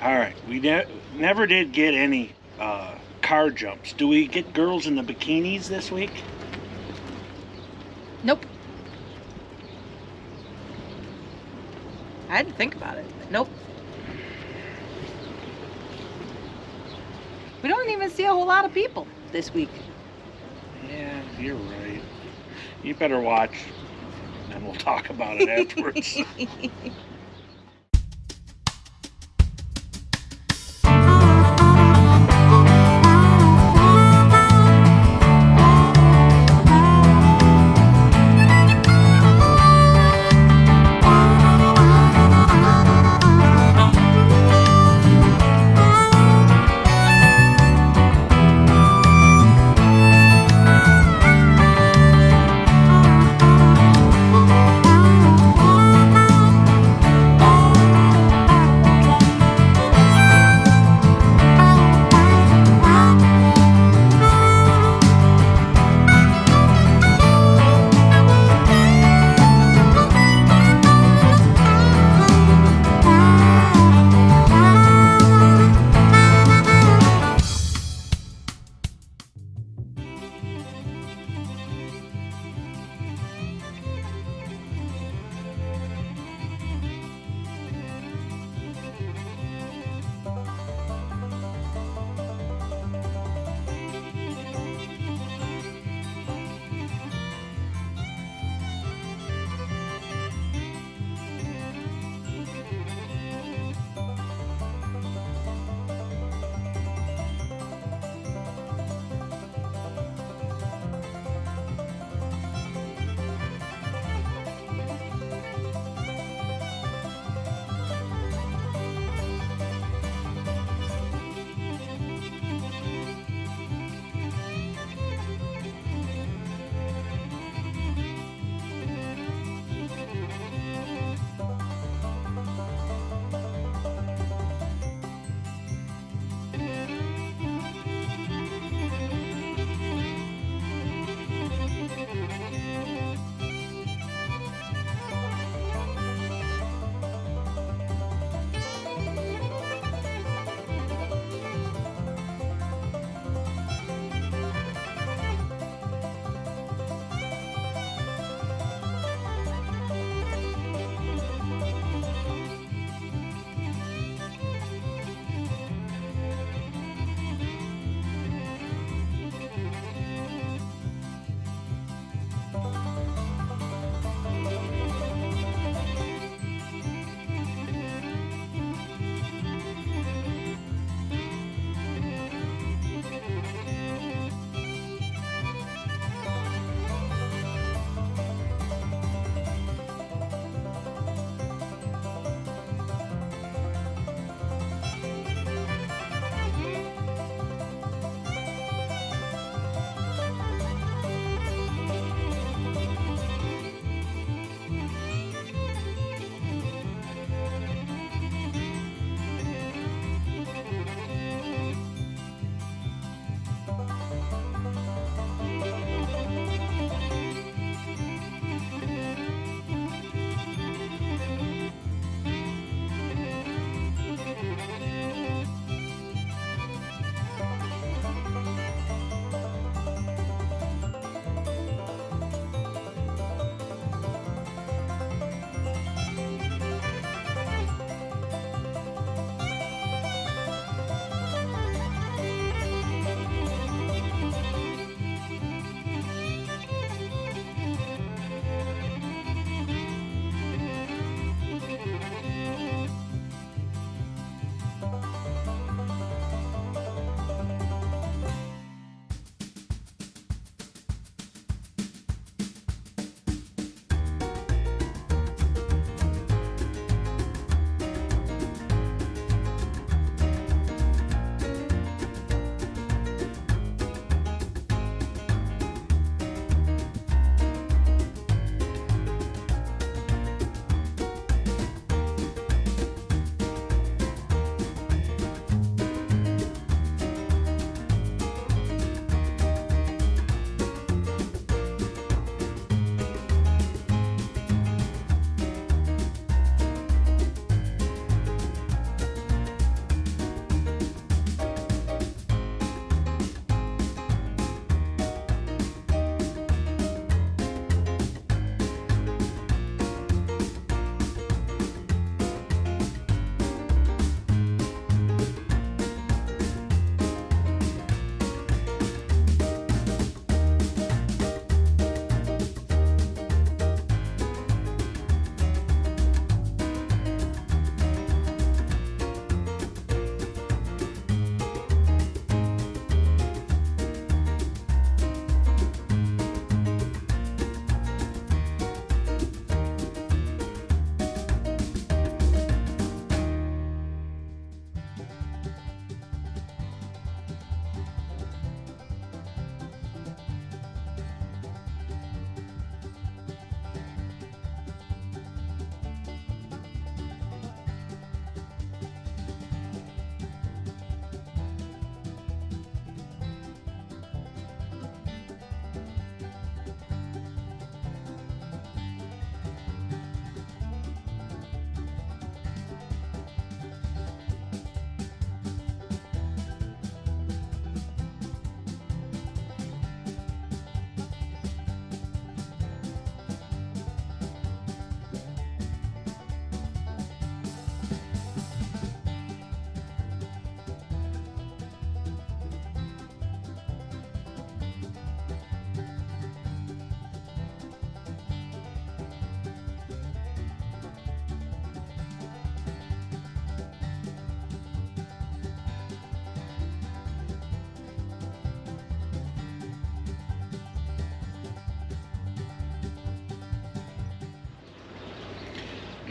All right, we never did get any car jumps. Do we get girls in the bikinis this week? Nope. I had to think about it. Nope. We don't even see a whole lot of people this week. Yeah, you're right. You better watch, and we'll talk about it afterwards.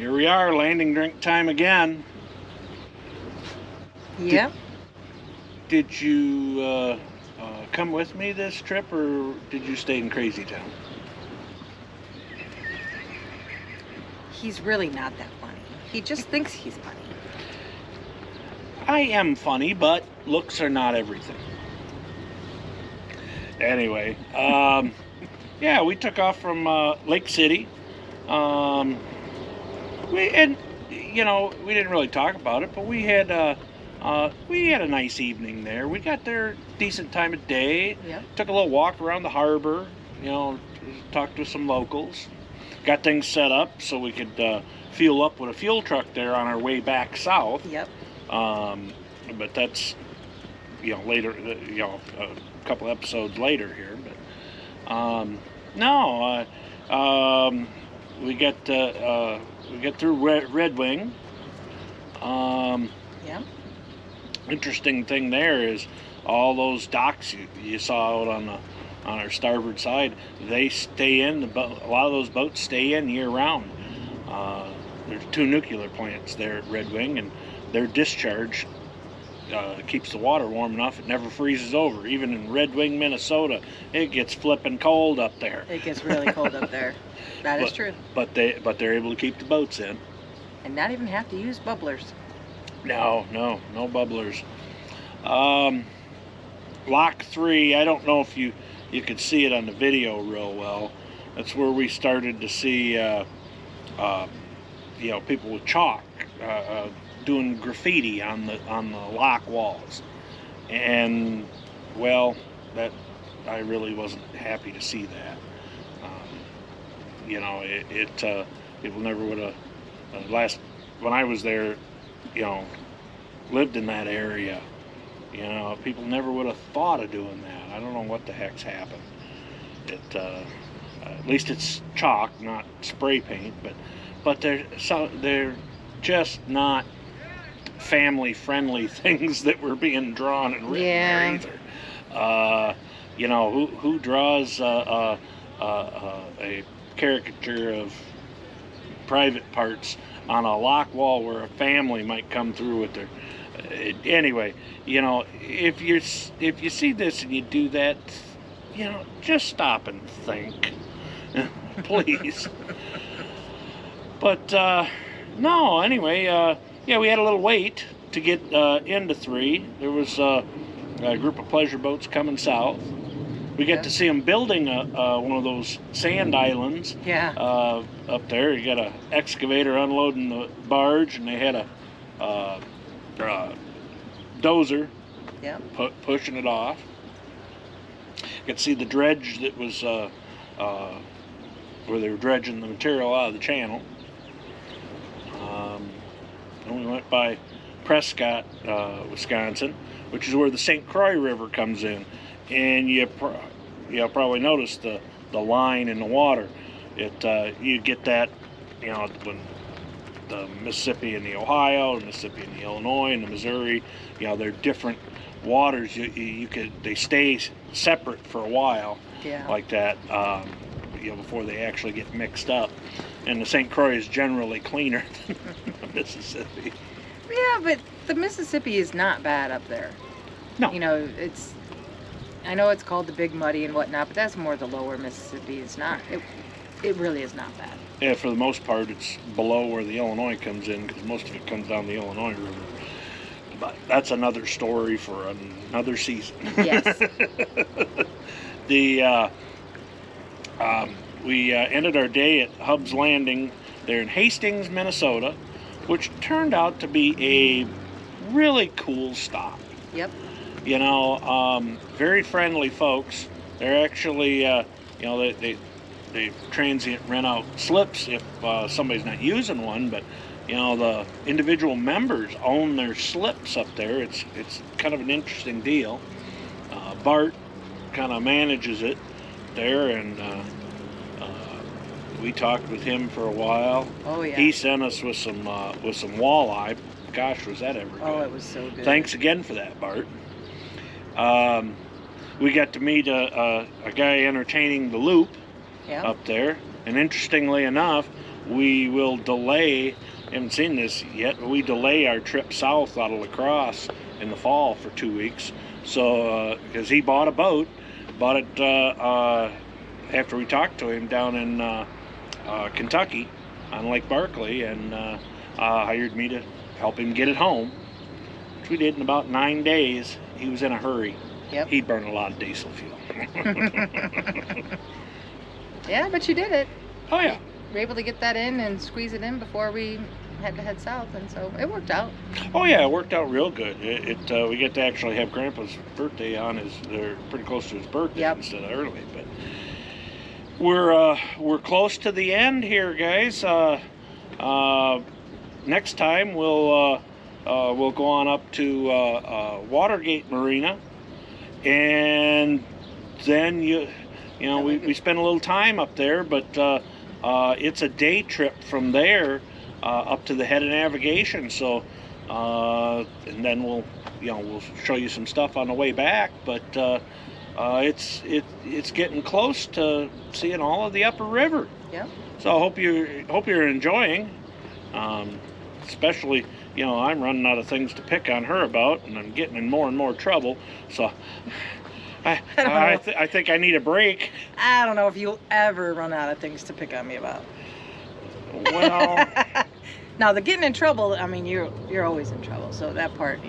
here we are, landing drink time again. Yep. Did you come with me this trip, or did you stay in Crazy Town? He's really not that funny. He just thinks he's funny. I am funny, but looks are not everything. Anyway, yeah, we took off from Lake City. We didn't really talk about it, but we had a nice evening there. We got there decent time of day. Yep. Took a little walk around the harbor. Talked to some locals. Got things set up so we could fuel up with a fuel truck there on our way back south. Yep. But that's later. A couple episodes later here. But we get through Red Wing. Yeah. Interesting thing there is all those docks you saw out on our starboard side. They stay in. A lot of those boats stay in year round. There's 2 nuclear plants there at Red Wing, and their discharge keeps the water warm enough it never freezes over. Even in Red Wing, Minnesota, it gets flipping cold up there. It gets really cold up there. That is true. But they're able to keep the boats in. And not even have to use bubblers. No bubblers. Lock 3, I don't know if you could see it on the video real well. That's where we started to see people with chalk doing graffiti on the lock walls. And well, that I really wasn't happy to see that. People never would have when I was there, lived in that area, people never would have thought of doing that. I don't know what the heck's happened. At least it's chalk, not spray paint, but they're just not family friendly things that were being drawn and written there either. Who draws a caricature of private parts on a lock wall where a family might come through with their anyway, if you see this and you do that, just stop and think. Please. But no, anyway, we had a little wait to get into 3. There was a group of pleasure boats coming south. We get to see them building one of those sand islands. Yeah. Up there, you got an excavator unloading the barge, and they had a dozer. Yeah. Pushing it off. You could see the dredge that was where they were dredging the material out of the channel. And we went by Prescott, Wisconsin, which is where the St. Croix River comes in. And you probably noticed the line in the water. You get that, when the Mississippi and the Ohio, the Mississippi and the Illinois and the Missouri, they're different waters. They stay separate for a while, like that, before they actually get mixed up. And the St. Croix is generally cleaner than the Mississippi. Yeah, but the Mississippi is not bad up there. No. I know it's called the Big Muddy and whatnot, but that's more the lower Mississippi. It's not. It really is not bad. Yeah, for the most part, it's below where the Illinois comes in, because most of it comes down the Illinois River. But that's another story for another season. Yes. We ended our day at Hubb's Landing there in Hastings, Minnesota, which turned out to be a really cool stop. Yep. Very friendly folks. They're actually, they transient rent out slips if somebody's not using one, but the individual members own their slips up there. It's kind of an interesting deal. Bart kind of manages it there, and we talked with him for a while. Oh yeah. He sent us with some walleye. Gosh, was that ever good? Oh, it was so good. Thanks again for that, Bart. We got to meet a guy entertaining the loop up there, and interestingly enough, we will delay. Haven't seen this yet, but we delay our trip south out of La Crosse in the fall for 2 weeks. So, because he bought a boat, bought it after we talked to him down in Kentucky on Lake Barkley, and hired me to help him get it home, which we did in about 9 days. He was in a hurry. Yep. He burned a lot of diesel fuel. Yeah, but you did it. Oh yeah. We were able to get that in and squeeze it in before we had to head south, and so it worked out. Oh yeah, it worked out real good. We get to actually have Grandpa's birthday on they're pretty close to his birthday. Yep. Instead of early, but we're close to the end here, guys. Next time we'll go on up to Watergate Marina, and then we spend a little time up there, but it's a day trip from there up to the head of navigation. So and then we'll show you some stuff on the way back, but it's getting close to seeing all of the upper river. Yeah. So I hope you're enjoying. Especially, I'm running out of things to pick on her about, and I'm getting in more and more trouble. So I think I need a break. I don't know if you'll ever run out of things to pick on me about. Well, now the getting in trouble, I mean, you're always in trouble. So that part,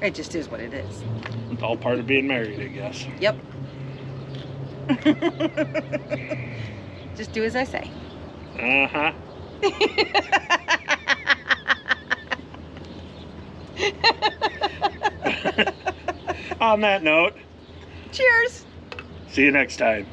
it just is what it is. It's all part of being married, I guess. Yep. Just do as I say. Uh-huh. On that note, cheers. See you next time.